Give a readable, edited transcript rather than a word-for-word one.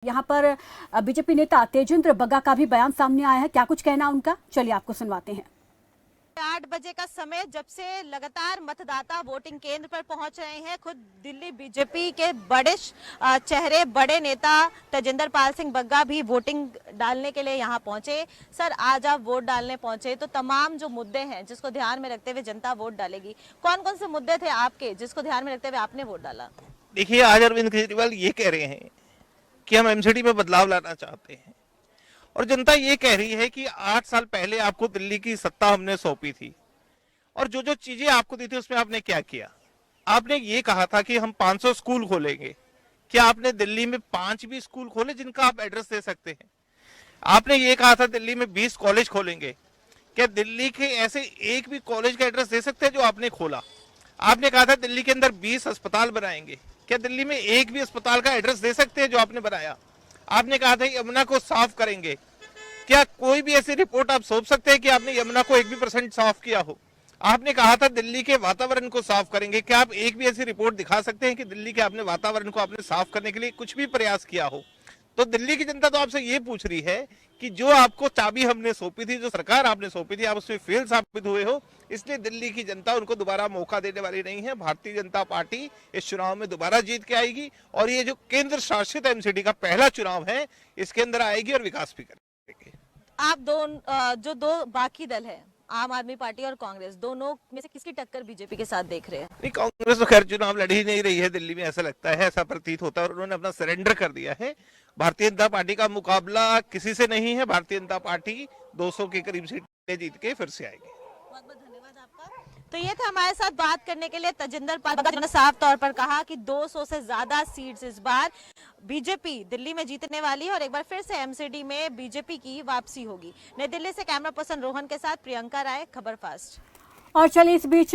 यहाँ पर बीजेपी नेता तेजेंद्र बग्गा का भी बयान सामने आया है। क्या कुछ कहना उनका, चलिए आपको सुनवाते हैं। 8 बजे का समय जब से लगातार मतदाता वोटिंग केंद्र पर पहुंच रहे हैं। खुद दिल्ली बीजेपी के बड़े चेहरे, बड़े नेता तेजेंद्र पाल सिंह बग्गा भी वोटिंग डालने के लिए यहां पहुंचे। सर, आज आप वोट डालने पहुंचे तो तमाम जो मुद्दे हैं जिसको ध्यान में रखते हुए जनता वोट डालेगी, कौन कौन से मुद्दे थे आपके जिसको ध्यान में रखते हुए आपने वोट डाला? देखिए, आज अरविंद केजरीवाल ये कह रहे हैं कि हम एमसीडी में बदलाव लाना चाहते हैं और जनता ये कह रही है कि 8 साल पहले आपको दिल्ली की सत्ता हमने सौंपी थी और जो जो चीजें आपको दी थी उसमें आपने क्या किया। आपने ये कहा था कि हम 500 स्कूल खोलेंगे। क्या आपने दिल्ली में 5 भी स्कूल खोले जिनका आप एड्रेस दे सकते हैं? आपने ये कहा था दिल्ली में 20 कॉलेज खोलेंगे। क्या दिल्ली के ऐसे एक भी कॉलेज का एड्रेस दे सकते हैं जो आपने खोला? आपने कहा था दिल्ली के अंदर 20 अस्पताल बनाएंगे। क्या दिल्ली में एक भी अस्पताल का एड्रेस दे सकते हैं जो आपने बनाया? आपने कहा था यमुना को साफ करेंगे। क्या कोई भी ऐसी रिपोर्ट आप सौंप सकते हैं कि आपने यमुना को 1% साफ किया हो? आपने कहा था दिल्ली के वातावरण को साफ करेंगे। क्या आप एक भी ऐसी रिपोर्ट दिखा सकते हैं कि दिल्ली के आपने वातावरण को आपने साफ करने के लिए कुछ भी प्रयास किया हो? तो दिल्ली की जनता तो आपसे ये पूछ रही है कि जो आपको चाबी हमने सौंपी थी, जो सरकार आपने सौंपी थी, आप उसमें फेल साबित हुए हो। इसलिए दिल्ली की जनता उनको दोबारा मौका देने वाली नहीं है। भारतीय जनता पार्टी इस चुनाव में दोबारा जीत के आएगी और ये जो केंद्र शासित एमसीडी का पहला चुनाव है, इसके अंदर आएगी और विकास भी करेगी। आप जो दो बाकी दल है, आम आदमी पार्टी और कांग्रेस, दोनों में से किसकी टक्कर बीजेपी के साथ देख रहे हैं? नहीं, कांग्रेस तो खैर चुनाव लड़ ही नहीं रही है दिल्ली में, ऐसा लगता है, ऐसा प्रतीत होता है और उन्होंने अपना सरेंडर कर दिया है। भारतीय जनता पार्टी का मुकाबला किसी से नहीं है। भारतीय जनता पार्टी 200 के करीब सीटें जीत के फिर से आएगी। बहुत बहुत धन्यवाद आपका। तो ये था हमारे साथ बात करने के लिए तेजेंद्र पाल बग्गा, जिन्होंने साफ तौर पर कहा कि 200 से ज्यादा सीट्स इस बार बीजेपी दिल्ली में जीतने वाली है और एक बार फिर से एमसीडी में बीजेपी की वापसी होगी। नई दिल्ली से कैमरा पर्सन रोहन के साथ प्रियंका राय, खबर फास्ट। और चलिए इस बीच